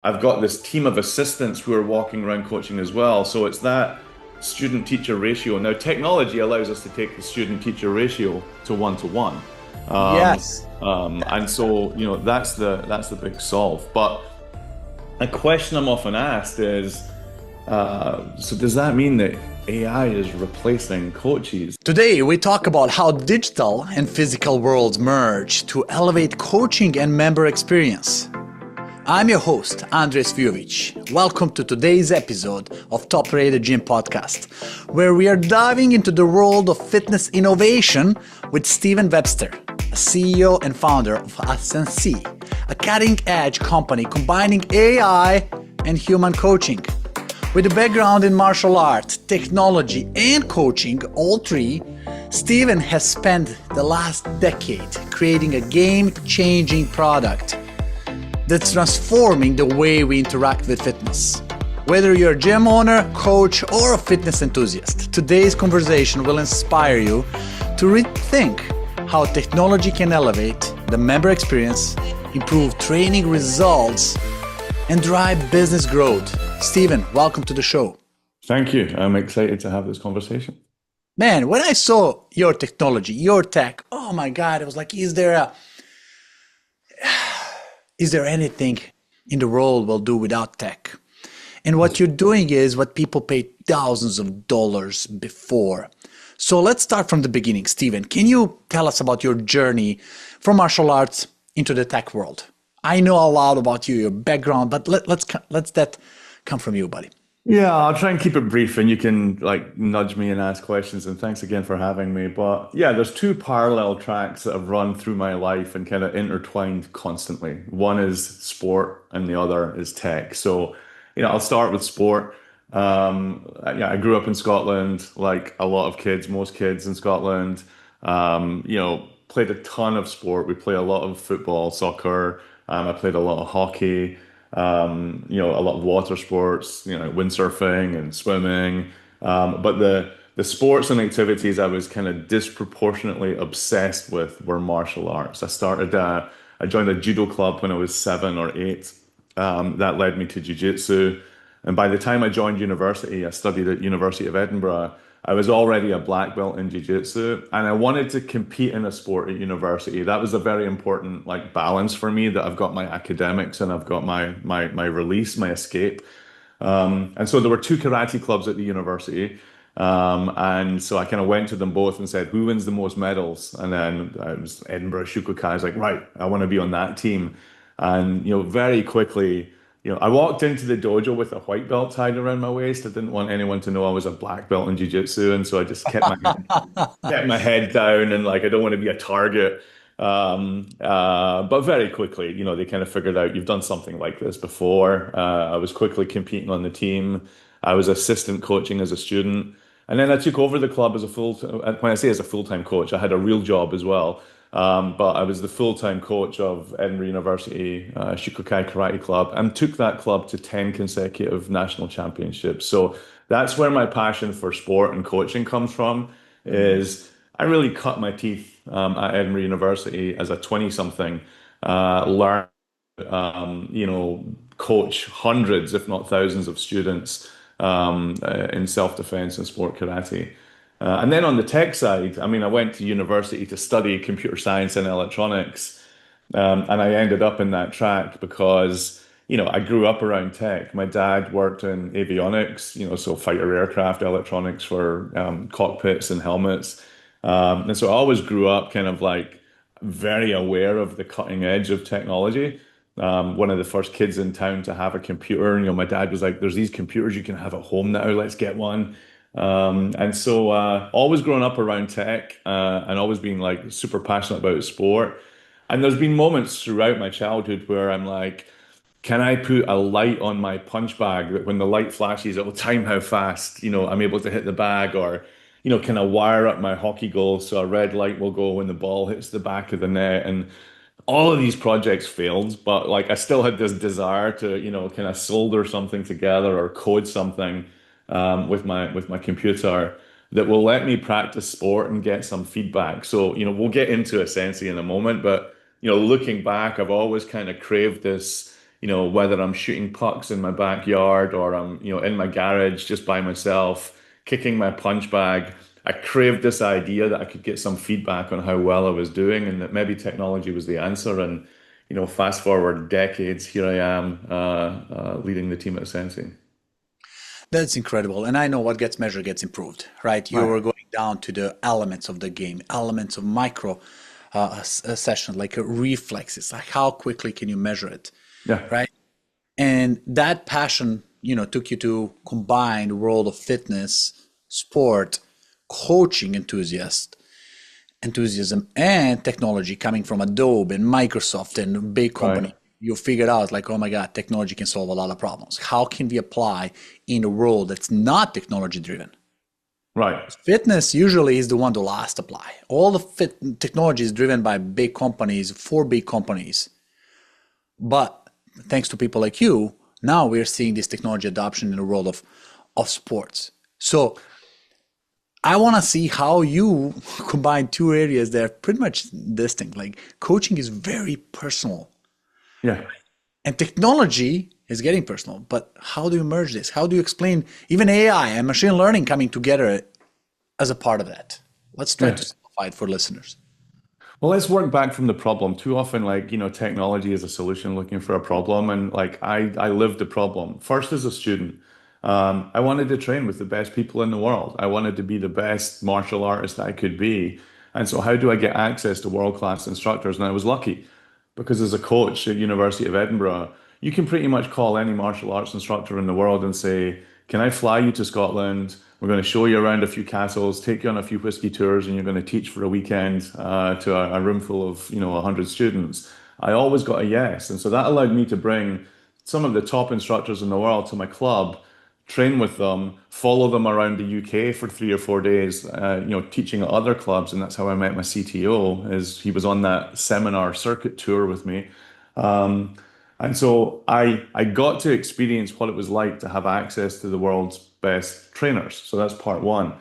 I've got this team of assistants who are walking around coaching as well. So it's that student teacher ratio. Now, technology allows us to take the student teacher ratio to one to one. Um, Yes. and so, that's the big solve. But a question I'm often asked is, so does that mean that AI is replacing coaches? Today, we talk about how digital and physical worlds merge to elevate coaching and member experience. I'm your host, Andre Cvijovic. Welcome to today's episode of Top Rated Gym Podcast, where we are diving into the world of fitness innovation with Steven Webster, a CEO and founder of ASENSEI, a cutting-edge company combining AI and human coaching. With a background in martial arts, technology, and coaching, all three, Steven has spent the last decade creating a game-changing product that's transforming the way we interact with fitness. Whether you're a gym owner, coach, or a fitness enthusiast, today's conversation will inspire you to rethink how technology can elevate the member experience, improve training results, and drive business growth. Steven, welcome to the show. Thank you. I'm excited to have this conversation. Man, when I saw your technology, your tech, oh my God, I was like, is there anything in the world we'll do without tech? And what you're doing is what people paid thousands of dollars before. So let's start from the beginning. Steven, can you tell us about your journey from martial arts into the tech world? I know a lot about you, your background, but let's that come from you, buddy. Yeah, I'll try and keep it brief and you can like nudge me and ask questions. And thanks again for having me. But yeah, there's two parallel tracks that have run through my life and kind of intertwined constantly. One is sport and the other is tech. So, I'll start with sport. Yeah, I grew up in Scotland, like a lot of kids, most kids in Scotland. Played a ton of sport. We play a lot of football, soccer. I played a lot of hockey, a lot of water sports, windsurfing and swimming. But the sports and activities I was kind of disproportionately obsessed with were martial arts. I joined a judo club when I was 7 or 8. That led me to jiu-jitsu. And by the time I joined university, I studied at University of Edinburgh. I was already a black belt in jiu-jitsu and I wanted to compete in a sport at university. That was a very important like balance for me that I've got my academics and I've got my release, my escape. And so there were two karate clubs at the university. And so I kind of went to them both and said, who wins the most medals? And then I was Edinburgh Shukukai. I was like, right, I want to be on that team. And, very quickly, I walked into the dojo with a white belt tied around my waist. I didn't want anyone to know I was a black belt in jiu-jitsu. And so I just kept my head down and like, I don't want to be a target. But very quickly, they kind of figured out you've done something like this before. I was quickly competing on the team. I was assistant coaching as a student. And then I took over the club as when I say as a full-time coach, I had a real job as well. But I was the full-time coach of Edinburgh University Shukukai Karate Club and took that club to 10 consecutive national championships. So that's where my passion for sport and coaching comes from, is I really cut my teeth at Edinburgh University as a 20-something, learn, coach hundreds, if not thousands of students in self-defense and sport karate. And then on the tech side, I mean, I went to university to study computer science and electronics, and I ended up in that track because, I grew up around tech. My dad worked in avionics, so fighter aircraft electronics for cockpits and helmets. And so I always grew up kind of like very aware of the cutting edge of technology. One of the first kids in town to have a computer. My dad was like, there's these computers you can have at home now, let's get one. And so always growing up around tech and always being like super passionate about sport. And there's been moments throughout my childhood where I'm like, can I put a light on my punch bag that when the light flashes, it'll time how fast, I'm able to hit the bag? Or, can I wire up my hockey goal so a red light will go when the ball hits the back of the net? And all of these projects failed, but like I still had this desire to, kind of solder something together or code something with my computer that will let me practice sport and get some feedback. So, we'll get into ASENSEI in a moment, but looking back, I've always kind of craved this whether I'm shooting pucks in my backyard or I'm, in my garage just by myself, kicking my punch bag. I craved this idea that I could get some feedback on how well I was doing and that maybe technology was the answer. And, fast forward decades, here I am leading the team at Sensei. That's incredible. And I know what gets measured gets improved, right? Right. You're going down to the elements of the game, elements of micro session, like reflexes, like how quickly can you measure it, Yeah. right? And that passion, took you to combine the world of fitness, sport, coaching enthusiasm, and technology coming from Adobe and Microsoft and big Right. company. You figured out like, oh my God, technology can solve a lot of problems. How can we apply in a world that's not technology driven? Right. Fitness usually is the one to last apply. All the technology is driven by big companies for big companies. But thanks to people like you, now we're seeing this technology adoption in the world of sports. So I want to see how you combine two areas that are pretty much distinct. Like coaching is very personal Yeah. and technology is getting personal. But how do you merge this? How do you explain even AI and machine learning coming together as a part of that? Let's try Yeah. to simplify it for listeners. Well, let's work back from the problem. Too often, like, technology is a solution looking for a problem. And like I lived the problem. First as a student, I wanted to train with the best people in the world. I wanted to be the best martial artist I could be. And so how do I get access to world-class instructors? And I was lucky because as a coach at University of Edinburgh, you can pretty much call any martial arts instructor in the world and say, can I fly you to Scotland? We're going to show you around a few castles, take you on a few whiskey tours, and you're going to teach for a weekend to a room full of, 100 students. I always got a yes. And so that allowed me to bring some of the top instructors in the world to my club, train with them, follow them around the UK for 3 or 4 days, teaching at other clubs. And that's how I met my CTO, is he was on that seminar circuit tour with me. Um, and so I got to experience what it was like to have access to the world's best trainers. So that's part one.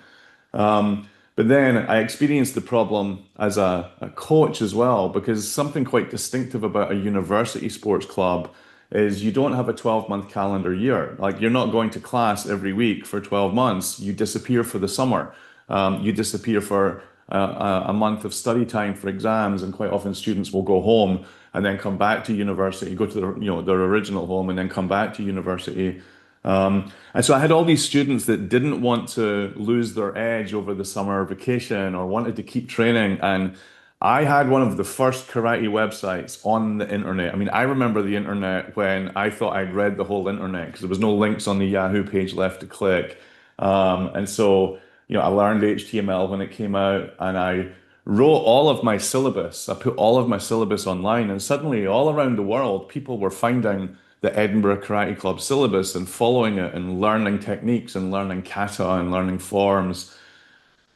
But then I experienced the problem as a coach as well, because something quite distinctive about a university sports club is you don't have a 12-month calendar year. Like you're not going to class every week for 12 months. You disappear for the summer. You disappear for a month of study time for exams, and quite often students will go home and then come back to university, go to their original home, and then come back to university. And so I had all these students that didn't want to lose their edge over the summer vacation or wanted to keep training. And I had one of the first karate websites on the internet. I mean, I remember the internet when I thought I'd read the whole internet because there was no links on the Yahoo page left to click. And so, I learned HTML when it came out and I wrote all of my syllabus. I put all of my syllabus online, and suddenly all around the world, people were finding the Edinburgh Karate Club syllabus and following it and learning techniques and learning kata and learning forms.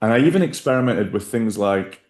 And I even experimented with things like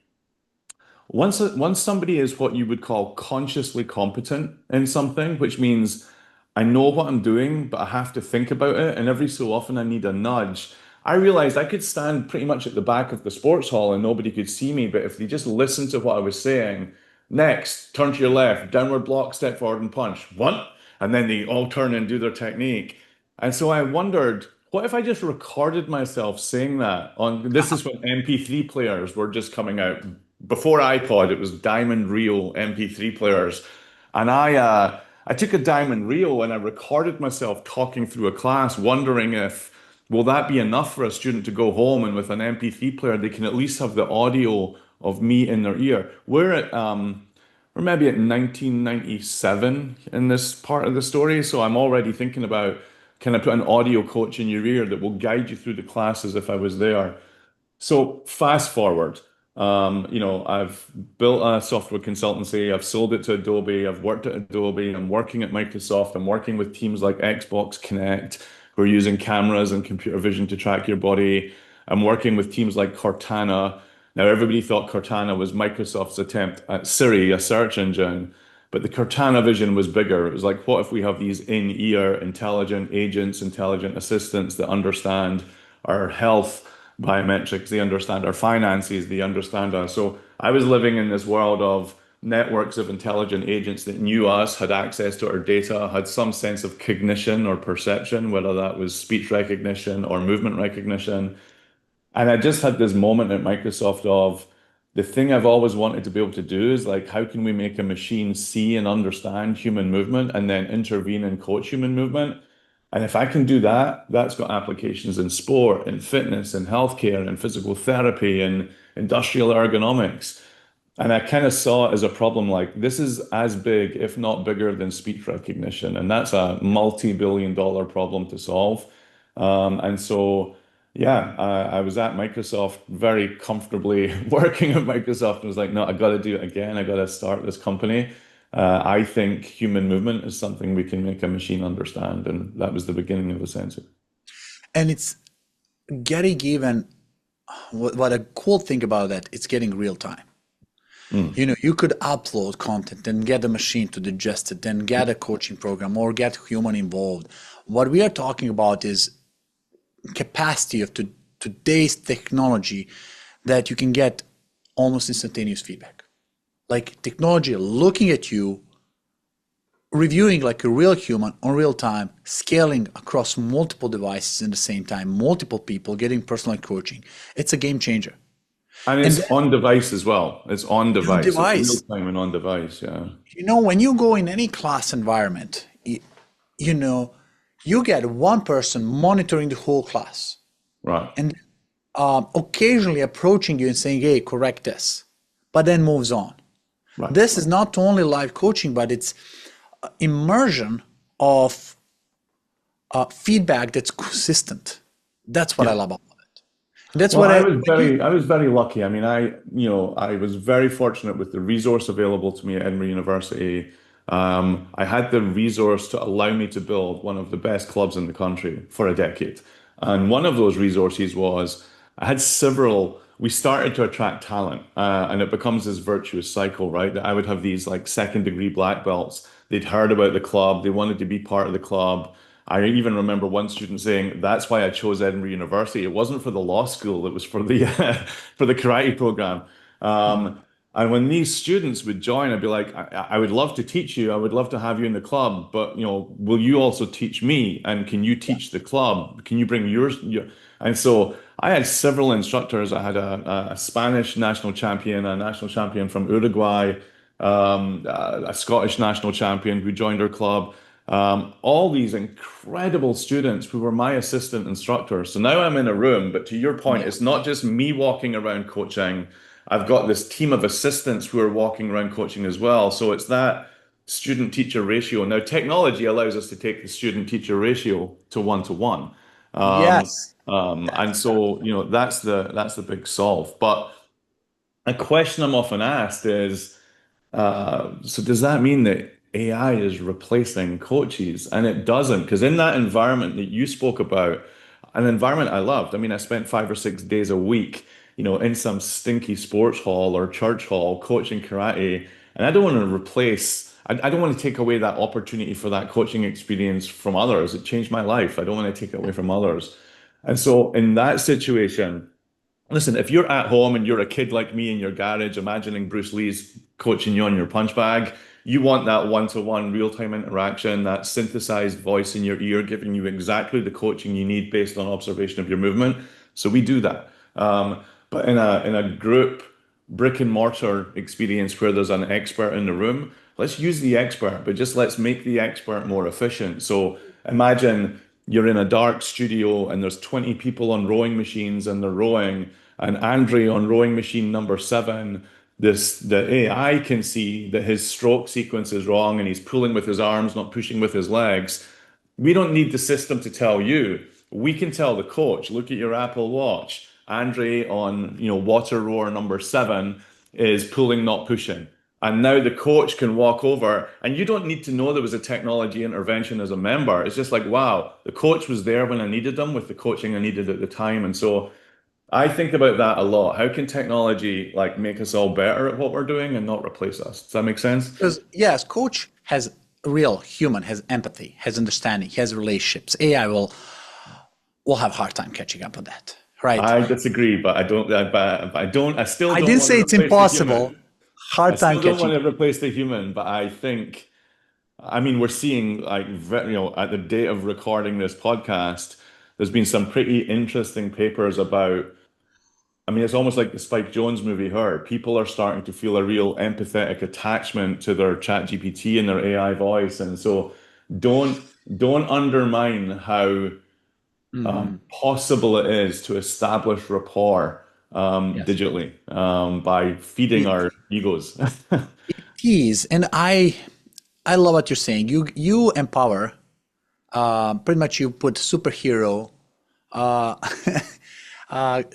once somebody is what you would call consciously competent in something, which means I know what I'm doing, but I have to think about it, and every so often I need a nudge. I realized I could stand pretty much at the back of the sports hall and nobody could see me, but if they just listened to what I was saying, next, turn to your left, downward block, step forward and punch. What? And then they all turn and do their technique. And so I wondered, what if I just recorded myself saying that on, this is when MP3 players were just coming out. Before iPod, it was diamond reel MP3 players. And I took a diamond reel and I recorded myself talking through a class, wondering if will that be enough for a student to go home and with an MP3 player they can at least have the audio of me in their ear. We're maybe at 1997 in this part of the story, so I'm already thinking about can I put an audio coach in your ear that will guide you through the class as if I was there. So fast forward, I've built a software consultancy. I've sold it to Adobe. I've worked at Adobe. I'm working at Microsoft. I'm working with teams like Xbox Connect, who are using cameras and computer vision to track your body. I'm working with teams like Cortana. Now, everybody thought Cortana was Microsoft's attempt at Siri, a search engine, but the Cortana vision was bigger. It was like, what if we have these in-ear intelligent agents, intelligent assistants that understand our health biometrics, they understand our finances, they understand us. So I was living in this world of networks of intelligent agents that knew us, had access to our data, had some sense of cognition or perception, whether that was speech recognition or movement recognition. And I just had this moment at Microsoft of the thing I've always wanted to be able to do is like, how can we make a machine see and understand human movement and then intervene and coach human movement? And if I can do that, that's got applications in sport, in fitness, in healthcare, in physical therapy, and industrial ergonomics. And I kind of saw it as a problem like this is as big, if not bigger, than speech recognition. And that's a multi-billion dollar problem to solve. And so, yeah, I was at Microsoft very comfortably working at Microsoft and was like, no, I got to do it again. I got to start this company. I think human movement is something we can make a machine understand. And that was the beginning of ASENSEI. And it's getting even, what a cool thing about that, it's getting real time. Mm. You could upload content and get the machine to digest it, then get a coaching program or get human involved. What we are talking about is capacity of today's technology that you can get almost instantaneous feedback. Like technology looking at you, reviewing like a real human on real time, scaling across multiple devices in the same time, multiple people getting personal coaching. It's a game changer. And And it's then on device as well. It's on on device. It's real device, time and on device. Yeah. when you go in any class environment, you know, you get one person monitoring the whole class Right. and occasionally approaching you and saying, hey, correct this, but then moves on. Right. This is not only live coaching, but it's immersion of feedback that's consistent. That's what I Yeah. love about it. And that's Well, what when you, I was very lucky. I mean, I was very fortunate with the resource available to me at Edinburgh University. I had the resource to allow me to build one of the best clubs in the country for a decade. And one of those resources was I had several, we started to attract talent, and it becomes this virtuous cycle, right? That I would have these like second degree black belts. They'd heard about the club, they wanted to be part of the club. I even remember one student saying, "That's why I chose Edinburgh University. It wasn't for the law school; it was for the for the karate program." Um, and when these students would join, I'd be like, I would love to teach you. I would love to have you in the club, but will you also teach me? And can you teach the club? Can you bring yours?" And so I had several instructors. I had a Spanish national champion, a national champion from Uruguay, a Scottish national champion who joined our club. All these incredible students who were my assistant instructors. So now I'm in a room, but to your point, yeah, it's not just me walking around coaching. I've got this team of assistants who are walking around coaching as well. So it's that student teacher ratio. Now, technology allows us to take the student teacher ratio to one to one. Um, yes, and so, that's the big solve. But a question I'm often asked is, so does that mean that AI is replacing coaches? And it doesn't, because in that environment that you spoke about, an environment I loved. I mean, I spent 5 or 6 days a week, in some stinky sports hall or church hall coaching karate. And I don't want to replace, I don't want to take away that opportunity for that coaching experience from others. It changed my life. I don't want to take it away from others. And so in that situation, listen, if you're at home and you're a kid like me in your garage, imagining Bruce Lee's coaching you on your punch bag, you want that one-to-one real-time interaction, that synthesized voice in your ear, giving you exactly the coaching you need based on observation of your movement. So we do that. But in a group brick and mortar experience where there's an expert in the room, let's use the expert, but just let's make the expert more efficient. So imagine you're in a dark studio and there's 20 people on rowing machines and they're rowing, and Andre on rowing machine number 7, the AI can see that his stroke sequence is wrong and he's pulling with his arms, not pushing with his legs. We don't need the system to tell you. We can tell the coach, look at your Apple Watch. Andre on, water rower number 7 is pulling, not pushing. And now the coach can walk over, and you don't need to know there was a technology intervention as a member. It's just like, wow, the coach was there when I needed them with the coaching I needed at the time. And so I think about that a lot. How can technology like make us all better at what we're doing and not replace us? Does that make sense? because yes, coach has real human, has empathy, has understanding, has relationships. AI will have a hard time catching up on that, right? I disagree, but I don't. I still I don't didn't want to say it's replace the impossible. human. I hard time still don't want catching. to replace the human, but I think, I mean, we're seeing like, at the date of recording this podcast, there's been some pretty interesting papers about, I mean, it's almost like the Spike Jones movie, Her. People are starting to feel a real empathetic attachment to their chat GPT and their AI voice. And so don't don't undermine how Mhm. possible it is to establish rapport Yes. digitally by feeding It, our egos. it is, and I love what you're saying. You empower. Pretty much, you put superhero uh,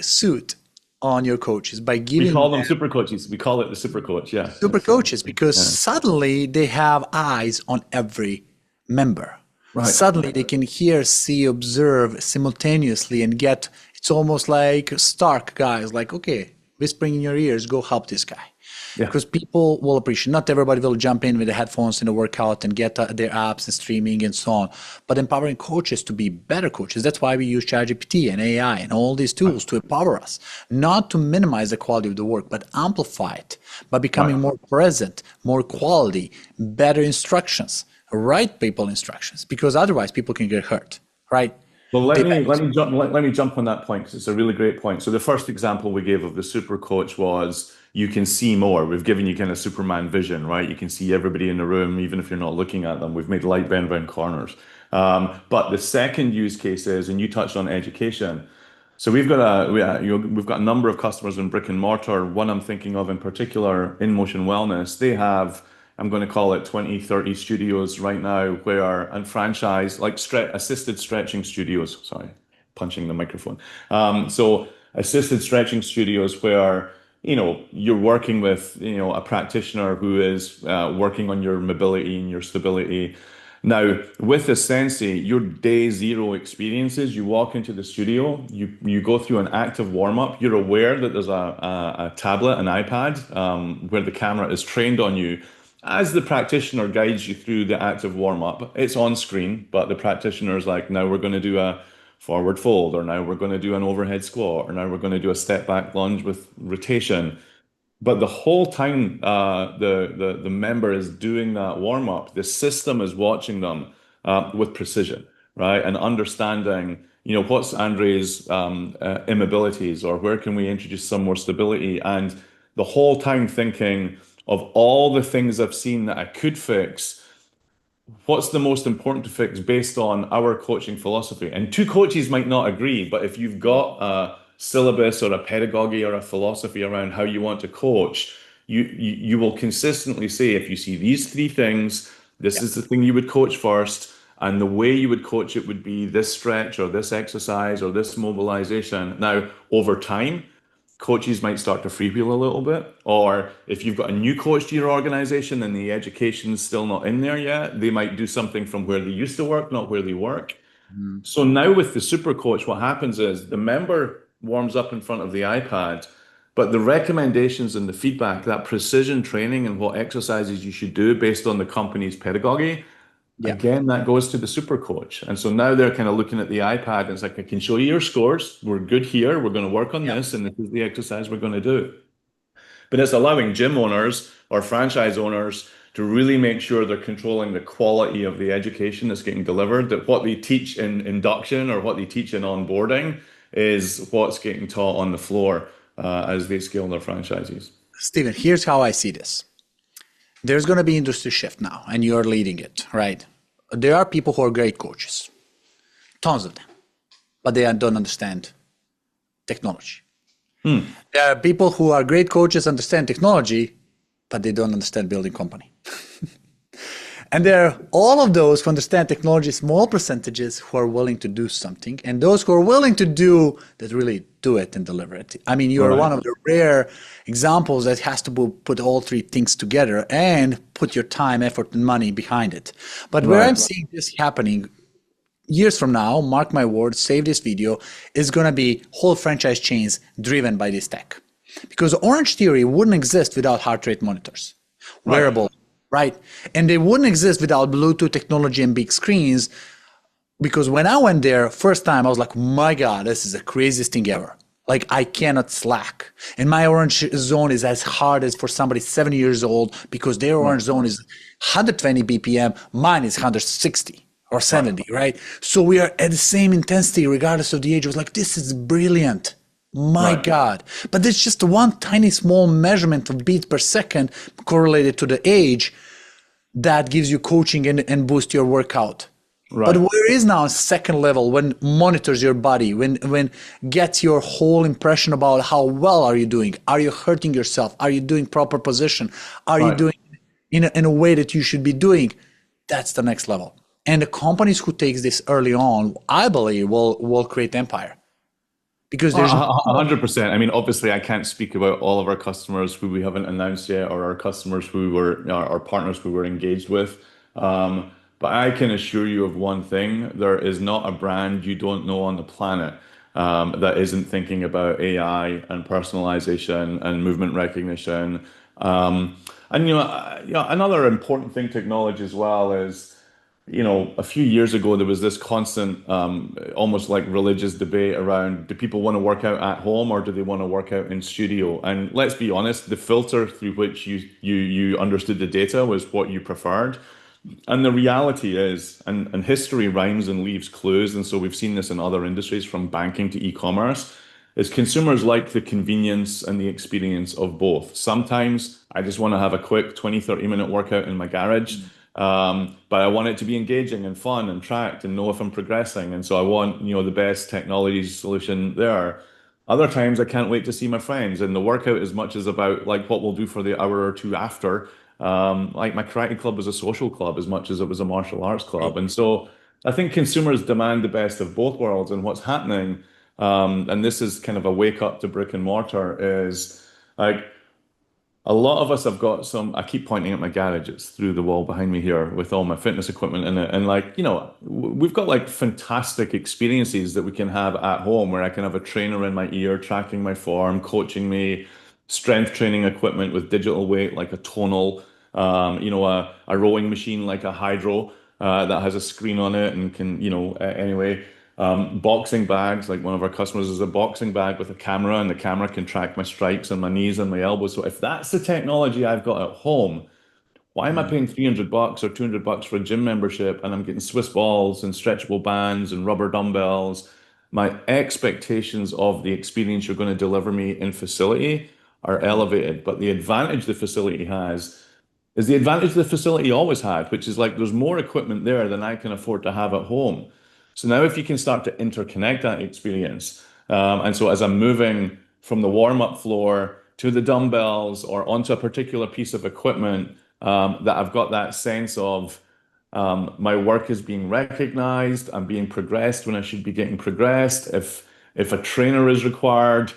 suit on your coaches by We giving call them super coaches. We call it the super coach. Yeah, super coaches because yeah. suddenly they have eyes on every member. Right. Suddenly they can hear, see, observe simultaneously and get, it's almost like Stark guys, like, okay, whispering in your ears, go help this guy. Yeah. Because people will appreciate, not everybody will jump in with the headphones in a workout and get their apps and streaming and so on, but empowering coaches to be better coaches. That's why we use ChatGPT and AI and all these tools to empower us, not to minimize the quality of the work, but amplify it by becoming Right. more present, more quality, better instructions, right people instructions, because otherwise people can get hurt, right? Well, They let me jump on that point because it's a really great point. So the first example we gave of the super coach was you can see more. We've given you kind of Superman vision, right? You can see everybody in the room, even if you're not looking at them. We've made light bend around corners. But the second use case is, and you touched on education. So we've got a number of customers in brick and mortar. One I'm thinking of in particular, In Motion Wellness. They have, I'm going to call it 20, 30 studios right now where, and franchise, like assisted stretching studios. Sorry, punching the microphone. So assisted stretching studios where, you're working with, a practitioner who is working on your mobility and your stability. Now, with ASENSEI, your day zero experiences, you walk into the studio, you go through an active warm up. You're aware that there's a tablet, an iPad, where the camera is trained on you. As the practitioner guides you through the active warm up, it's on screen, but the practitioner is like, now we're going to do a forward fold, or now we're going to do an overhead squat, or now we're going to do a step back lunge with rotation. But the whole time the member is doing that warm up, the system is watching them with precision, right? And understanding, what's Andre's immobilities, or where can we introduce some more stability? And the whole time thinking of all the things I've seen that I could fix, what's the most important to fix based on our coaching philosophy? And two coaches might not agree, but if you've got a syllabus or a pedagogy or a philosophy around how you want to coach, you will consistently say, if you see these three things, this is the thing you would coach first. And the way you would coach it would be this stretch or this exercise or this mobilization. Now, over time, coaches might start to freewheel a little bit. Or if you've got a new coach to your organization and the education's still not in there yet, they might do something from where they used to work, not where they work. Mhm. So now with the super coach, what happens is the member warms up in front of the iPad, but the recommendations and the feedback, that precision training and what exercises you should do based on the company's pedagogy, Yeah. again, that goes to the super coach. And so now they're kind of looking at the iPad and it's like, I can show you your scores. We're good here. We're going to work on Yeah. this. And this is the exercise we're going to do. But it's allowing gym owners or franchise owners to really make sure they're controlling the quality of the education that's getting delivered, that what they teach in induction or what they teach in onboarding is what's getting taught on the floor as they scale their franchises. Steven, here's how I see this. There's going to be industry shift now, and you're leading it, right? There are people who are great coaches, tons of them, but they don't understand technology. There are people who are great coaches, understand technology, but they don't understand building company. And there are all of those who understand technology, small percentages who are willing to do something, and those who are willing to do that really do it and deliver it. I mean, you are Right. one of the rare examples that has to put all three things together and put your time, effort, and money behind it. But where I'm Right. seeing this happening years from now, mark my words, save this video, is going to be whole franchise chains driven by this tech. Because Orange Theory wouldn't exist without heart rate monitors, Right. wearable, right? And they wouldn't exist without Bluetooth technology and big screens. Because when I went there first time, I was like, my God, this is the craziest thing ever. Like I cannot slack. And my orange zone is as hard as for somebody 70 years old because their Right, orange zone is 120 BPM, mine is 160 or right, 70, right? So we are at the same intensity regardless of the age. It was like, this is brilliant. My right. God. But it's just one tiny small measurement of beats per second correlated to the age that gives you coaching and boost your workout. But Right. where is now a second level when monitors your body, when gets your whole impression about how well are you doing? Are you hurting yourself? Are you doing proper position? Are you Right. doing in a way that you should be doing? That's the next level. And the companies who takes this early on, I believe, will create empire because there's A no 100%. I mean, obviously, I can't speak about all of our customers who we haven't announced yet, or our customers who were our partners who we're engaged with. But I can assure you of one thing: there is not a brand you don't know on the planet that isn't thinking about AI and personalization and movement recognition. And another important thing to acknowledge as well is a few years ago, there was this constant, almost like religious debate around do people want to work out at home or do they want to work out in studio? And let's be honest, the filter through which you understood the data was what you preferred. And the reality is, and history rhymes and leaves clues, and so we've seen this in other industries from banking to e-commerce, is consumers like the convenience and the experience of both. Sometimes I just want to have a quick 20, 30-minute workout in my garage. But I want it to be engaging and fun and tracked and know if I'm progressing. And so I want, the best technology solution there. Other times I can't wait to see my friends. And the workout as much as about like what we'll do for the hour or two after. Like my karate club was a social club as much as it was a martial arts club. And so I think consumers demand the best of both worlds. And what's happening, and this is kind of a wake up to brick and mortar, is like a lot of us have got some. I keep pointing at my garage. It's through the wall behind me here with all my fitness equipment in it. And like, we've got like fantastic experiences that we can have at home where I can have a trainer in my ear tracking my form, coaching me, strength training equipment with digital weight like a tonal, a rowing machine like a hydro that has a screen on it and can, anyway. Boxing bags, like one of our customers is a boxing bag with a camera, and the camera can track my strikes and my knees and my elbows. So if that's the technology I've got at home, why am I paying $300 or $200 for a gym membership and I'm getting Swiss balls and stretchable bands and rubber dumbbells? My expectations of the experience you're going to deliver me in facility are elevated, but the advantage the facility has is the advantage the facility always had, which is like there's more equipment there than I can afford to have at home. So now if you can start to interconnect that experience, and so as I'm moving from the warm-up floor to the dumbbells or onto a particular piece of equipment, that I've got that sense of my work is being recognized, I'm being progressed when I should be getting progressed. If a trainer is required,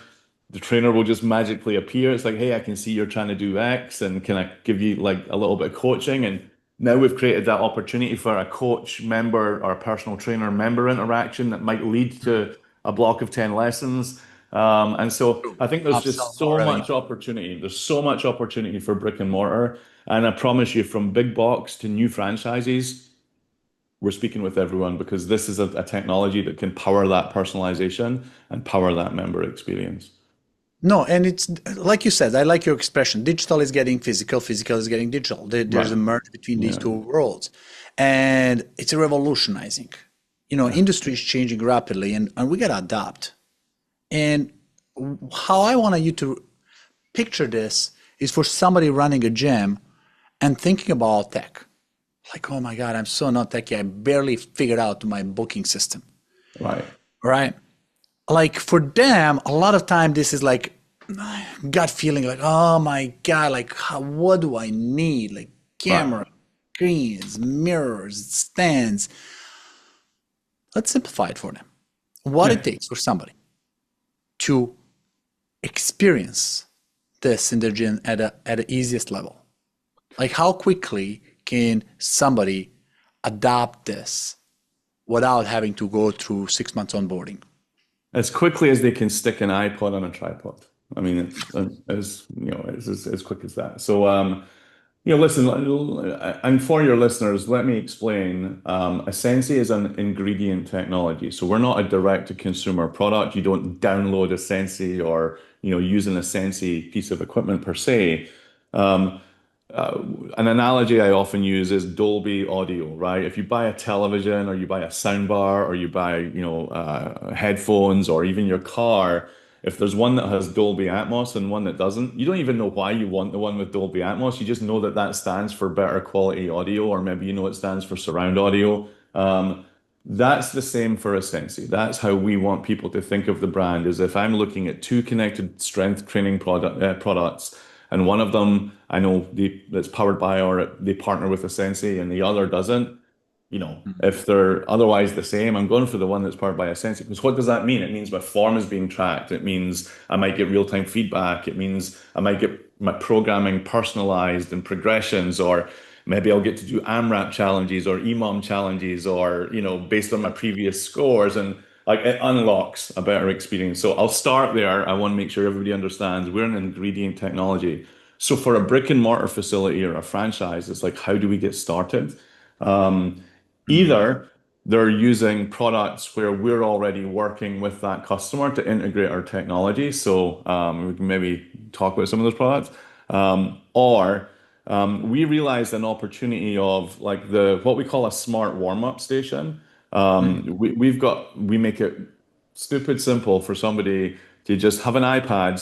the trainer will just magically appear. It's like, hey, I can see you're trying to do X, and can I give you like a little bit of coaching? And now we've created that opportunity for a coach member or a personal trainer member interaction that might lead to a block of 10 lessons. And so I think there's upsell, just more so revenue. much opportunity. There's so much opportunity for brick and mortar. And I promise you, from big box to new franchises, we're speaking with everyone because this is a technology that can power that personalization and power that member experience. No, and it's like you said, I like your expression. Digital is getting physical, physical is getting digital. There's a Right. merge between these Yeah. two worlds. And it's revolutionizing. Yeah. Industry is changing rapidly and we gotta adapt. And how I want you to picture this is for somebody running a gym and thinking about tech. Like, oh my God, I'm so not techy. I barely figured out my booking system, Right. right? Like for them, a lot of time this is like gut feeling like, oh my God, like what do I need? Like Right. camera, screens, mirrors, stands. Let's simplify it for them. What it Yeah. takes for somebody to experience this in their gym at the easiest level. Like how quickly can somebody adopt this without having to go through 6 months onboarding? As quickly as they can stick an iPod on a tripod. I mean, it's as as quick as that. So, Listen, and for your listeners, let me explain. ASENSEI is an ingredient technology. So we're not a direct-to-consumer product. You don't download ASENSEI or, use an ASENSEI piece of equipment per se. Um, uh, an analogy I often use is Dolby audio, right? If you buy a television or you buy a soundbar or you buy, headphones or even your car, if there's one that has Dolby Atmos and one that doesn't, you don't even know why you want the one with Dolby Atmos. You just know that that stands for better quality audio, or maybe it stands for surround audio. That's the same for ASENSEI. That's how we want people to think of the brand, is if I'm looking at two connected strength training products, and one of them I know that's powered by or they partner with ASENSEI and the other doesn't, if they're otherwise the same, I'm going for the one that's powered by ASENSEI. Because what does that mean? It means my form is being tracked. It means I might get real-time feedback. It means I might get my programming personalized and progressions, or maybe I'll get to do AMRAP challenges or EMOM challenges, or, based on my previous scores. And like it unlocks a better experience. So I'll start there. I want to make sure everybody understands we're an ingredient technology. So for a brick and mortar facility or a franchise, it's like, how do we get started? Um, Mhm. Either they're using products where we're already working with that customer to integrate our technology. So we can maybe talk about some of those products. Or we realized an opportunity of like the what we call a smart warm-up station. Mhm. We make it stupid simple for somebody to just have an iPad,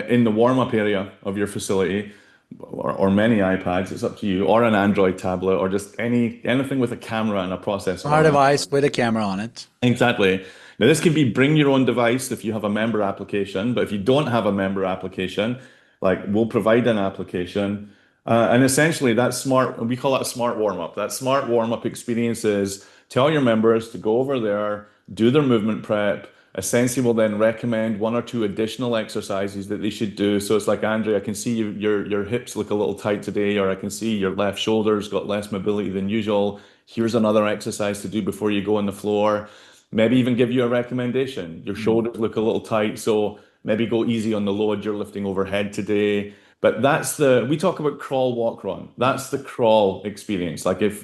in the warm-up area of your facility, or many iPads, it's up to you, or an Android tablet, or just anything with a camera and a processor Smart on it. device with a camera on it. Exactly. Now, this can be bring your own device if you have a member application, but if you don't have a member application, like we'll provide an application. And essentially, we call that a smart warm up. That smart warm up experience is tell your members to go over there, do their movement prep. Essentially, will then recommend one or two additional exercises that they should do. So it's like, Andre, I can see your hips look a little tight today, or I can see your left shoulder's got less mobility than usual. Here's another exercise to do before you go on the floor. Maybe even give you a recommendation. Your Mm. shoulders look a little tight, so maybe go easy on the load you're lifting overhead today. But we talk about crawl, walk, run. That's the crawl experience. Like if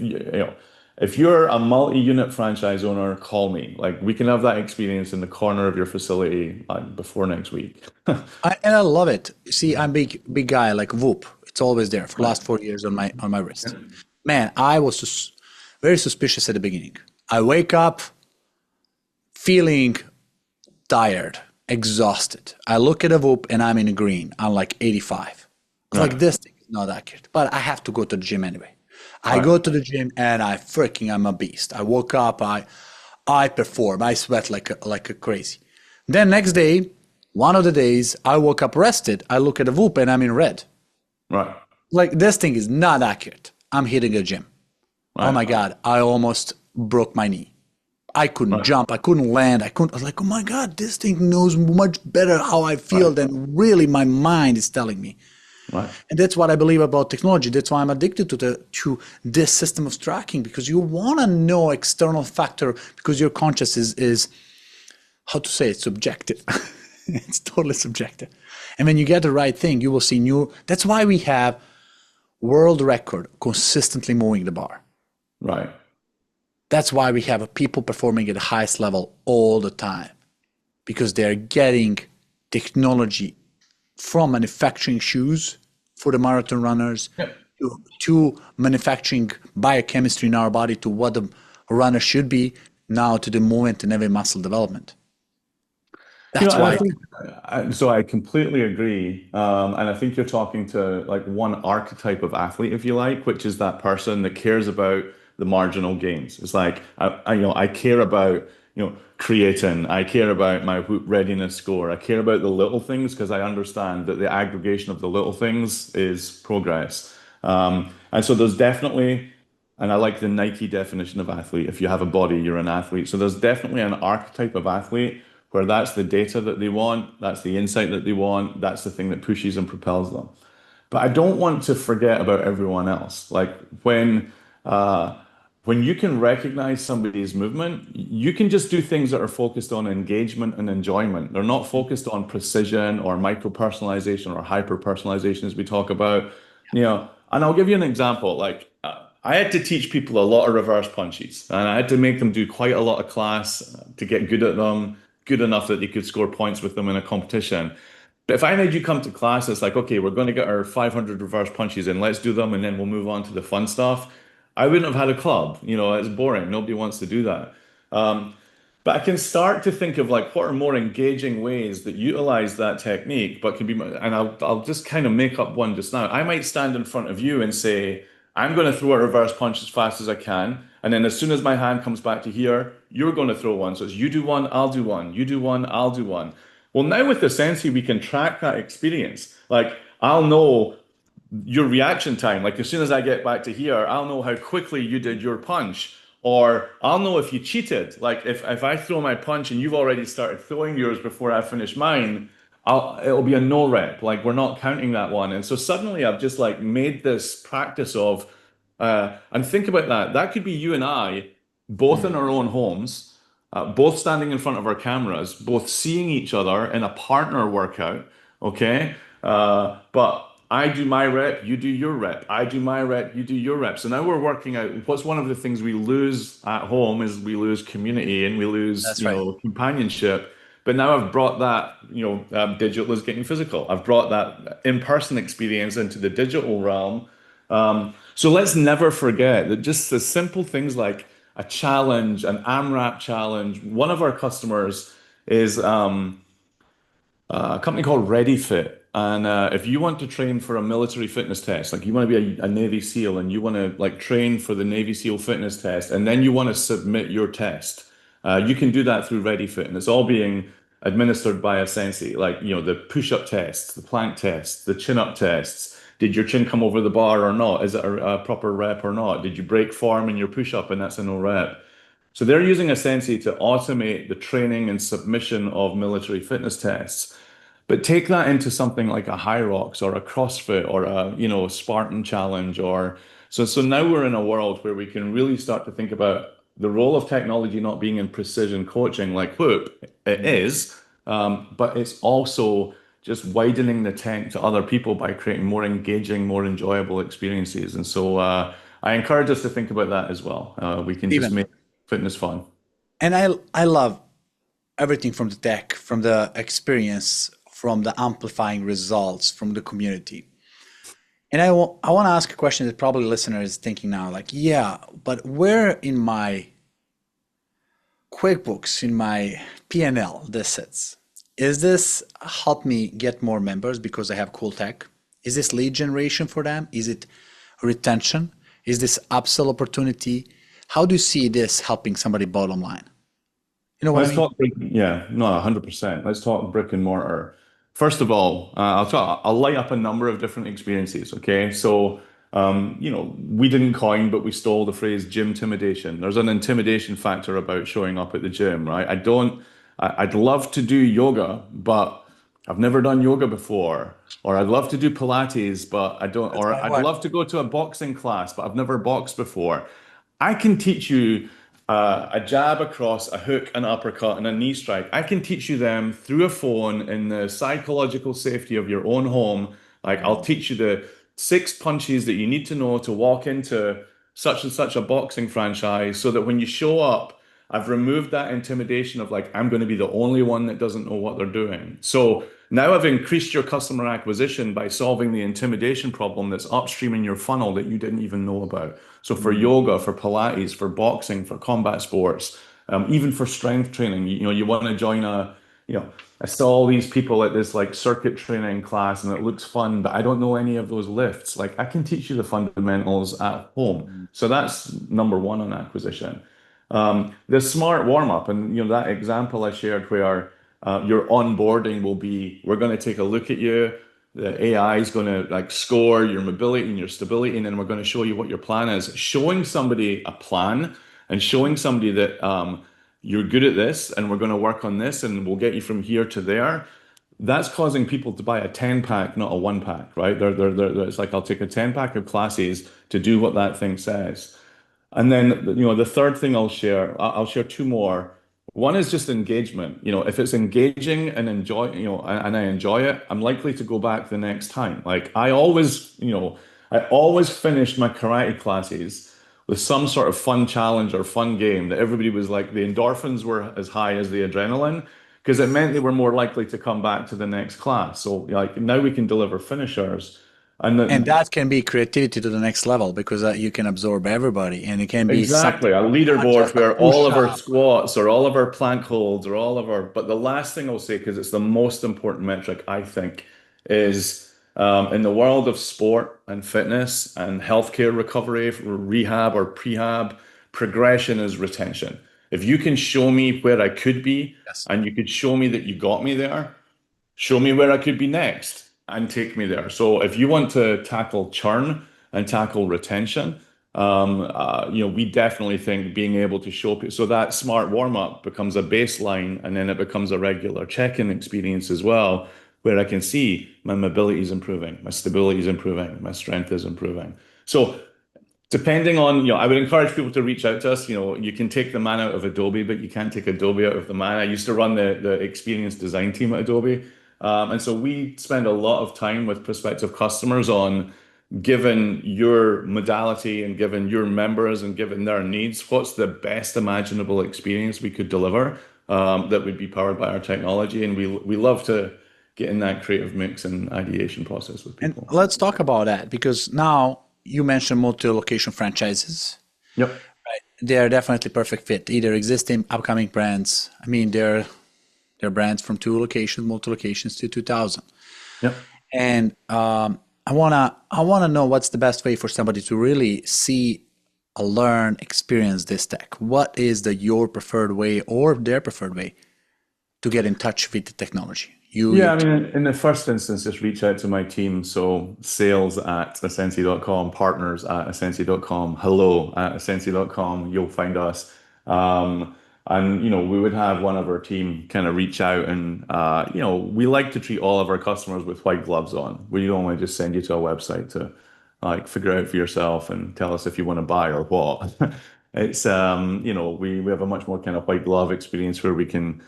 you're a multi-unit franchise owner, call me. Like we can have that experience in the corner of your facility before next week. And I love it. See, I'm big guy like Whoop. It's always there for the Right. last 4 years on my Yeah. wrist. Man, I was very suspicious at the beginning. I wake up feeling tired, exhausted. I look at a Whoop and I'm in green. I'm like 85. I was like, Right. this thing is not accurate, but I have to go to the gym anyway. I Right. go to the gym and I'm a beast. I woke up, I perform, I sweat like a crazy. Then next day, one of the days I woke up rested, I look at the Whoop and I'm in red. Right. Like this thing is not accurate. I'm hitting a gym. Oh Right. my God, I almost broke my knee. I couldn't Right. jump. I couldn't land. I was like, oh my God, this thing knows much better how I feel Right. than really my mind is telling me. Right. And that's what I believe about technology. That's why I'm addicted to this system of tracking, because you want to know external factor, because your conscious is how to say it, subjective. It's totally subjective. And when you get the right thing, you will see new. That's why we have world record consistently moving the bar. Right. That's why we have people performing at the highest level all the time, because they're getting technology from manufacturing shoes for the marathon runners Yeah. to manufacturing biochemistry in our body to what the runner should be, now to the movement and every muscle development. That's And I why. think so. I completely agree, and I think you're talking to like one archetype of athlete, if you like, which is that person that cares about the marginal gains. It's like I care about creatine. I care about my whoop readiness score. I care about the little things because I understand that the aggregation of the little things is progress. And so there's definitely, and I like the Nike definition of athlete. If you have a body, you're an athlete. So there's definitely an archetype of athlete where that's the data that they want, that's the insight that they want, that's the thing that pushes and propels them. But I don't want to forget about everyone else. Like uh, when you can recognize somebody's movement, you can just do things that are focused on engagement and enjoyment. They're not focused on precision or micro personalization or hyper personalization as we talk about. And I'll give you an example. Like, I had to teach people a lot of reverse punches, and I had to make them do quite a lot of class to get good at them, good enough that they could score points with them in a competition. But if I made you come to class, it's like, okay, we're going to get our 500 reverse punches in, let's do them, and then we'll move on to the fun stuff. I wouldn't have had a club. It's boring. Nobody wants to do that. Um, but I can start to think of like what are more engaging ways that utilize that technique, but can be, and I'll just kind of make up one just now. I might stand in front of you and say, I'm going to throw a reverse punch as fast as I can. And then as soon as my hand comes back to here, you're going to throw one. So it's you do one, I'll do one. You do one, I'll do one. Well, now with the Sensei, we can track that experience. Like I'll know your reaction time. Like as soon as I get back to here, I'll know how quickly you did your punch. Or I'll know if you cheated. Like if I throw my punch and you've already started throwing yours before I finish mine, it'll be a no rep. Like we're not counting that one. And so suddenly I've just like made this practice of and think about that. That could be you and I, both in Mm, our own homes, both standing in front of our cameras, both seeing each other in a partner workout. Okay. But I do my rep, you do your rep. I do my rep, you do your rep. So now we're working out what's one of the things we lose at home is we lose community and we lose, that's right. companionship. But now I've brought that, digital is getting physical. I've brought that in-person experience into the digital realm. So let's never forget that just the simple things like a challenge, an AMRAP challenge. One of our customers is a company called ReadyFit. And if you want to train for a military fitness test, like you want to be a Navy SEAL and you want to like train for the Navy SEAL fitness test, and then you want to submit your test, you can do that through ReadyFit, and it's all being administered by a sensei. Like the push-up tests, the plank tests, the chin-up tests. Did your chin come over the bar or not? Is it a proper rep or not? Did you break form in your push-up and that's a no rep? So they're using a sensei to automate the training and submission of military fitness tests. But take that into something like a High Rocks or a CrossFit or a, Spartan challenge or so now we're in a world where we can really start to think about the role of technology not being in precision coaching like whoop, it Mm. is, but it's also just widening the tent to other people by creating more engaging, more enjoyable experiences. And so I encourage us to think about that as well. We can just Steven, make fitness fun. and I love everything from the tech, from the experience, from the amplifying results, from the community. And I want to ask a question that probably listener is thinking now, like, yeah, but where in my QuickBooks, in my P&L, this sits? Is this help me get more members because I have cool tech? Is this lead generation for them? Is it retention? Is this upsell opportunity? How do you see this helping somebody bottom line? You know what I Let's mean? talk, yeah, no, 100%. Let's talk brick and mortar. First of all, I'll light up a number of different experiences. Okay. So, we didn't coin, but we stole the phrase gym intimidation. There's an intimidation factor about showing up at the gym, right? I'd love to do yoga, but I've never done yoga before. Or I'd love to do Pilates, but I don't, That's or my I'd wife. love to go to a boxing class, but I've never boxed before. I can teach you a jab across, a hook, an uppercut, and a knee strike. I can teach you them through a phone in the psychological safety of your own home. Like I'll teach you the six punches that you need to know to walk into such and such a boxing franchise so that when you show up, I've removed that intimidation of like, I'm going to be the only one that doesn't know what they're doing. So now I've increased your customer acquisition by solving the intimidation problem that's upstream in your funnel that you didn't even know about. So for Mm, yoga, for Pilates, for boxing, for combat sports, even for strength training, you want to join I saw all these people at this like circuit training class and it looks fun, but I don't know any of those lifts. Like I can teach you the fundamentals at home. mm, So that's number one on acquisition. The smart warm up, and that example I shared where your onboarding will be, we're going to take a look at you. The AI is going to like score your mobility and your stability, and then we're going to show you what your plan is. Showing somebody a plan and showing somebody that you're good at this, and we're going to work on this, and we'll get you from here to there. That's causing people to buy a 10 pack, not a one pack, right? It's like I'll take a 10 pack of classes to do what that thing says. And then, the third thing I'll share two more. One is just engagement. If it's engaging and and I enjoy it, I'm likely to go back the next time. Like I always, I always finished my karate classes with some sort of fun challenge or fun game that everybody was like, the endorphins were as high as the adrenaline, because it meant they were more likely to come back to the next class. So like now we can deliver finishers. And And then that can be creativity to the next level because you can absorb everybody and it can be exactly, something a not leaderboard just a where all push of our up. squats or all of our plank holds or all of our, but the last thing I'll say, because it's the most important metric, I think, is in the world of sport and fitness and healthcare recovery, rehab or prehab, progression is retention. If you can show me where I could be Yes. and you could show me that you got me there, show me where I could be next and take me there. So if you want to tackle churn and tackle retention, we definitely think being able to show people, so that smart warm up becomes a baseline and then it becomes a regular check-in experience as well, where I can see my mobility is improving, my stability is improving, my strength is improving. So depending on, I would encourage people to reach out to us. You can take the man out of Adobe, but you can't take Adobe out of the man. I used to run the experience design team at Adobe. And so we spend a lot of time with prospective customers on, given your modality and given your members and given their needs, what's the best imaginable experience we could deliver that would be powered by our technology. And we love to get in that creative mix and ideation process with And people. let's talk about that because now you mentioned multi-location franchises. Yep. They are definitely perfect fit, either existing, upcoming brands. I mean, they're brands from two locations, multi-locations to 2000. Yep. And I wanna know what's the best way for somebody to really see, learn, experience this tech. What is your preferred way or their preferred way to get in touch with the technology? Yeah, Your I team. mean, in the first instance, just reach out to my team. So sales at Asensei.com, partners at Asensei.com, hello at Asensei.com, you'll find us. And we would have one of our team kind of reach out and, we like to treat all of our customers with white gloves on. We don't want to just send you to a website to like figure out for yourself and tell us if you want to buy or what. We have a much more kind of white glove experience where we can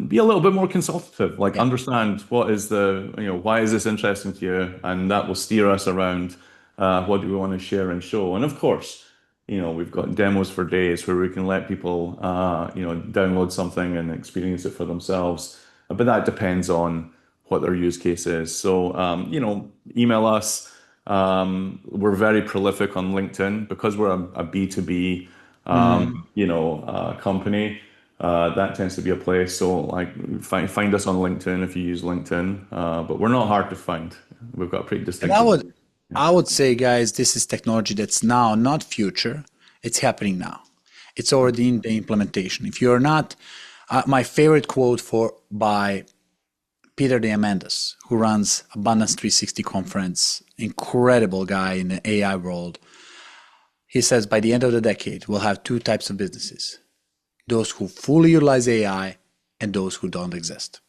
be a little bit more consultative, like Yeah. understand why is this interesting to you, and that will steer us around what do we want to share and show. And of course, we've got demos for days where we can let people, download something and experience it for themselves. But that depends on what their use case is. So, email us. We're very prolific on LinkedIn because we're a B2B, Mhm. company. That tends to be a place. So like find us on LinkedIn if you use LinkedIn. But we're not hard to find. We've got a pretty And I distinctive. would I would say, guys, this is technology that's now, not future. It's happening now. It's already in the implementation. If you're not, my favorite quote for by Peter Diamandis, who runs Abundance 360 conference, incredible guy in the AI world. He says by the end of the decade, we'll have two types of businesses: those who fully utilize AI and those who don't exist.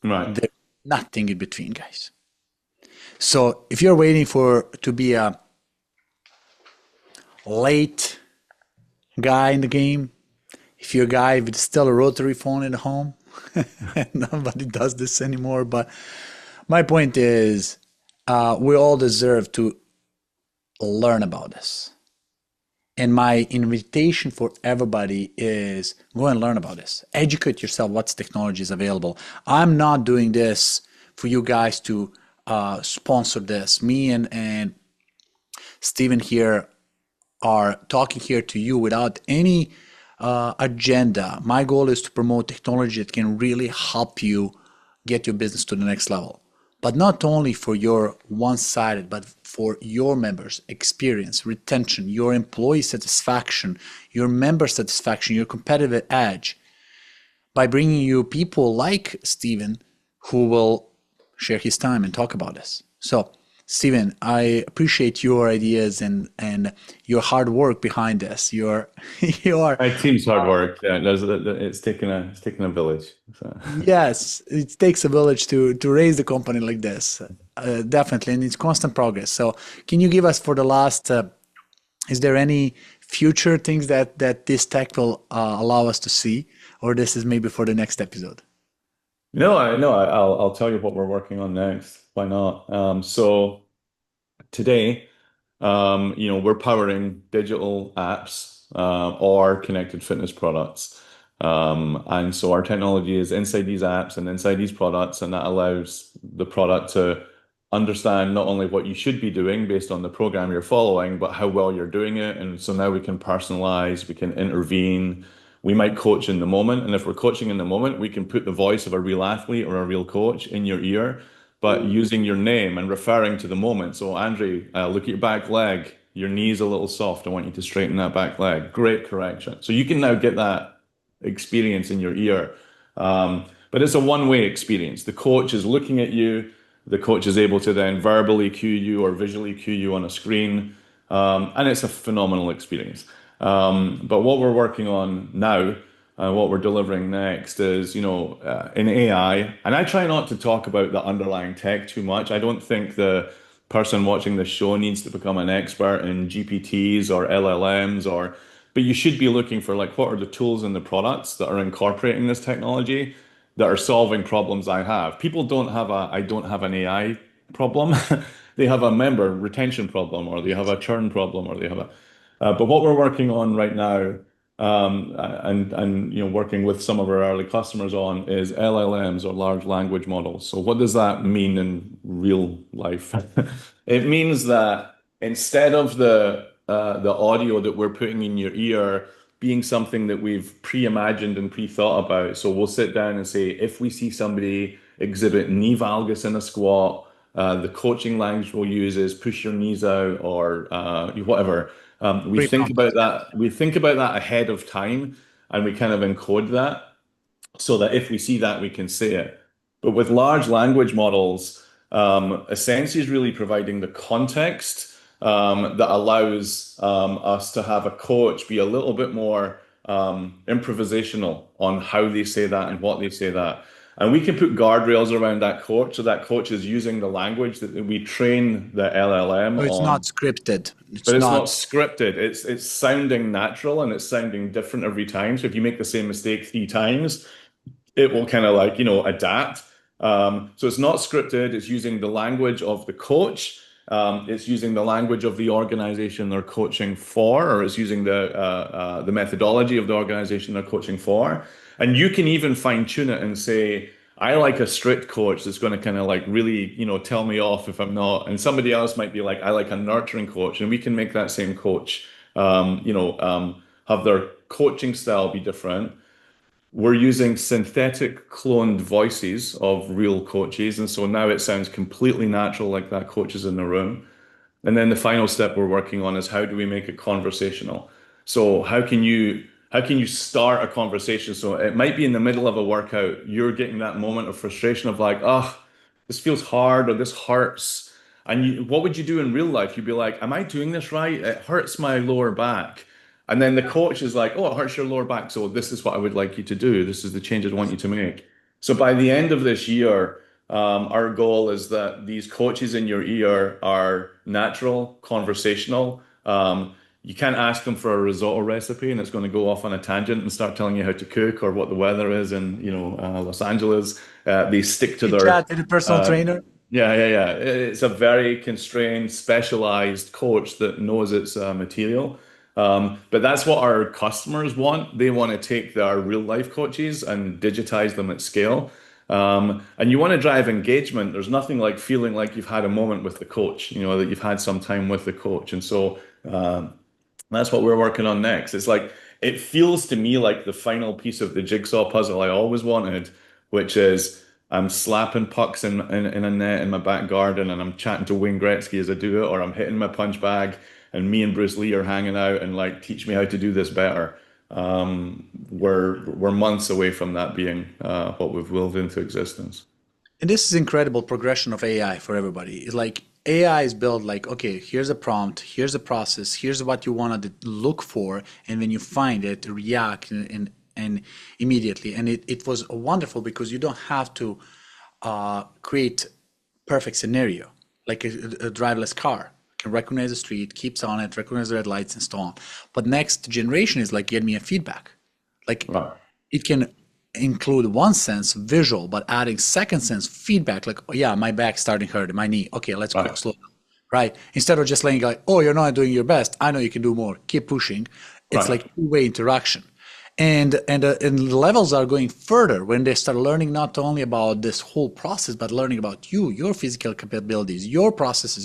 Right. There's nothing in between, guys. So if you're waiting for to be a late guy in the game, if you're a guy with still a rotary phone at home, nobody does this anymore. But my point is, we all deserve to learn about this. And my invitation for everybody is go and learn about this. Educate yourself what technology is available. I'm not doing this for you guys to sponsor this. Me and Steven here are talking here to you without any agenda. My goal is to promote technology that can really help you get your business to the next level. But not only for your one-sided, but for your members' experience, retention, your employee satisfaction, your member satisfaction, your competitive edge, by bringing you people like Steven who will share his time and talk about this. So, Steven, I appreciate your ideas and your hard work behind this. You're My team's hard work. Yeah, it's taken a village. So. yes, it takes a village to raise the company like this, definitely, and it's constant progress. So, can you give us for the last? Is there any future things that this tech will allow us to see, or this is maybe for the next episode? No, I know. I'll tell you what we're working on next. Why not? So Today, we're powering digital apps or connected fitness products. And so our technology is inside these apps and inside these products, and that allows the product to understand not only what you should be doing based on the program you're following, but how well you're doing it. And so now we can personalize, we can intervene, we might coach in the moment. And if we're coaching in the moment, we can put the voice of a real athlete or a real coach in your ear, but using your name and referring to the moment. So, Andre, look at your back leg. Your knee's a little soft. I want you to straighten that back leg. Great correction. So you can now get that experience in your ear. But it's a one-way experience. The coach is looking at you. The coach is able to then verbally cue you or visually cue you on a screen. And it's a phenomenal experience. But what we're working on now, what we're delivering next is, in AI, and I try not to talk about the underlying tech too much. I don't think the person watching the show needs to become an expert in GPTs or LLMs but you should be looking for like, what are the tools and the products that are incorporating this technology that are solving problems I have. People I don't have an AI problem. They have a member retention problem, or they have a churn problem, or they have but what we're working on right now, and working with some of our early customers on is LLMs, or large language models. So what does that mean in real life? It means that instead of the audio that we're putting in your ear being something that we've pre-imagined and pre-thought about. So we'll sit down and say, if we see somebody exhibit knee valgus in a squat, the coaching language we'll use is push your knees out, or whatever. We think about that. We think about that ahead of time, and we kind of encode that so that if we see that, we can say it. But with large language models, ASENSEI is really providing the context that allows us to have a coach be a little bit more improvisational on how they say that and what they say that. And we can put guardrails around that coach, so that coach is using the language that we train the LLM So it's on. not scripted. But it's not scripted. It's sounding natural, and it's sounding different every time. So if you make the same mistake 3 times, it will kind of like, adapt. So it's not scripted. It's using the language of the coach. It's using the language of the organization they're coaching for, or it's using the methodology of the organization they're coaching for. And you can even fine tune it and say, I like a strict coach that's going to kind of like really, tell me off if I'm not. And somebody else might be like, I like a nurturing coach, and we can make that same coach, have their coaching style be different. We're using synthetic cloned voices of real coaches. And so now it sounds completely natural, like that coach is in the room. And then the final step we're working on is, how do we make it conversational? So how can you start a conversation? So it might be in the middle of a workout, you're getting that moment of frustration of like, oh, this feels hard, or this hurts. And what would you do in real life? You'd be like, am I doing this right? It hurts my lower back. And then the coach is like, oh, it hurts your lower back. So this is what I would like you to do. This is the changes I want you to make. So by the end of this year, our goal is that these coaches in your ear are natural, conversational. You can't ask them for a risotto recipe, and it's going to go off on a tangent and start telling you how to cook or what the weather is in, Los Angeles. They stick to their chat with a personal trainer. Yeah. It's a very constrained, specialized coach that knows its material. But that's what our customers want. They want to take their real life coaches and digitize them at scale. And you want to drive engagement. There's nothing like feeling like you've had a moment with the coach, that you've had some time with the coach. And so that's what we're working on next. It's like, it feels to me like the final piece of the jigsaw puzzle I always wanted, which is I'm slapping pucks in a net in my back garden, and I'm chatting to Wayne Gretzky as I do it, or I'm hitting my punch bag and me and Bruce Lee are hanging out and like, teach me how to do this better. We're months away from that being what we've willed into existence. And this is incredible progression of AI for everybody. It's like AI is built like, okay, here's a prompt, here's a process, here's what you want to look for, and when you find it, react and immediately. And it was wonderful because you don't have to create perfect scenario like a driverless car. Can recognize the street, keeps on it, recognize the red lights and so on. But next generation is like, get me a feedback. Like it can include one sense visual, but adding second sense feedback, like, oh yeah, my back's starting hurting, my knee. Okay, let's go slow down. right? Instead of just laying like, oh, you're not doing your best. I know you can do more. Keep pushing. It's Right. like two-way interaction. And the levels are going further when they start learning not only about this whole process, but learning about you, your physical capabilities, your processes,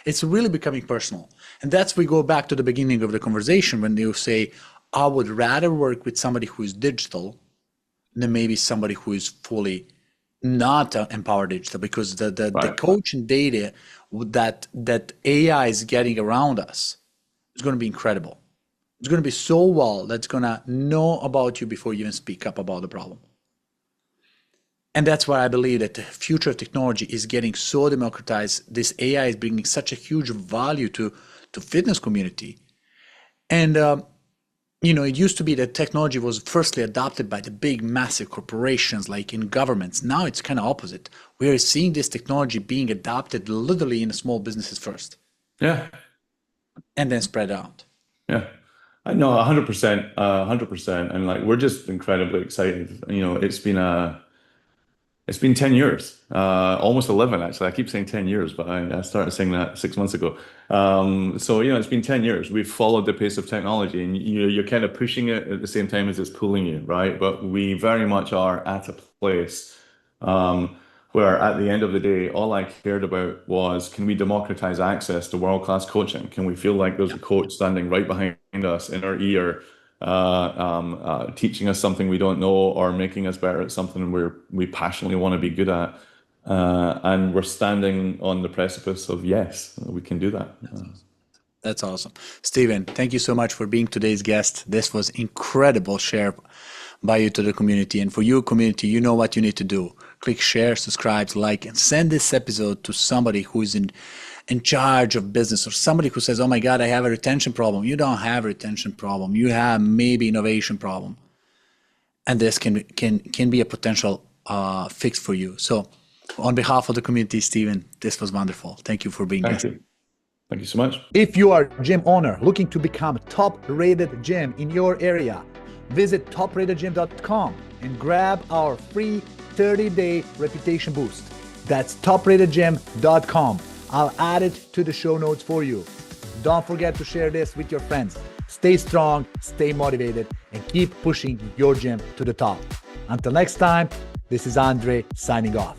it's really becoming personal. And that's we go back to the beginning of the conversation when you say, I would rather work with somebody who is digital than maybe somebody who is fully not empowered digital, because the Right. coaching data that AI is getting around us is going to be incredible. It's going to be so well that's going to know about you before you even speak up about the problem. And that's why I believe that the future of technology is getting so democratized. This AI is bringing such a huge value to fitness community. And it used to be that technology was firstly adopted by the big, massive corporations, like in governments. Now it's kind of opposite. We are seeing this technology being adopted literally in small businesses first, Yeah. and then spread out. Yeah. I know 100%, 100%. And like, we're just incredibly excited. It's been 10 years, almost 11, actually. I keep saying 10 years, but I started saying that 6 months ago. So, it's been 10 years. We've followed the pace of technology, and you're kind of pushing it at the same time as it's pulling you, right? But we very much are at a place where at the end of the day, all I cared about was, can we democratize access to world-class coaching? Can we feel like there's a coach standing right behind us in our ear, teaching us something we don't know or making us better at something we passionately want to be good at? And we're standing on the precipice of, yes, we can do that. That's awesome. Steven, thank you so much for being today's guest. This was incredible share by you to the community. And for you, community, you know what you need to do. Click share, subscribe, like, and send this episode to somebody who is in charge of business, or somebody who says, oh my God, I have a retention problem. You don't have a retention problem. You have maybe innovation problem. And this can be a potential fix for you. So on behalf of the community, Steven, this was wonderful. Thank you for being Thank here. you. Thank you so much. If you are a gym owner looking to become a top-rated gym in your area, visit topratedgym.com and grab our free 30-day reputation boost. That's topratedgym.com. I'll add it to the show notes for you. Don't forget to share this with your friends. Stay strong, stay motivated, and keep pushing your gym to the top. Until next time, this is Andre signing off.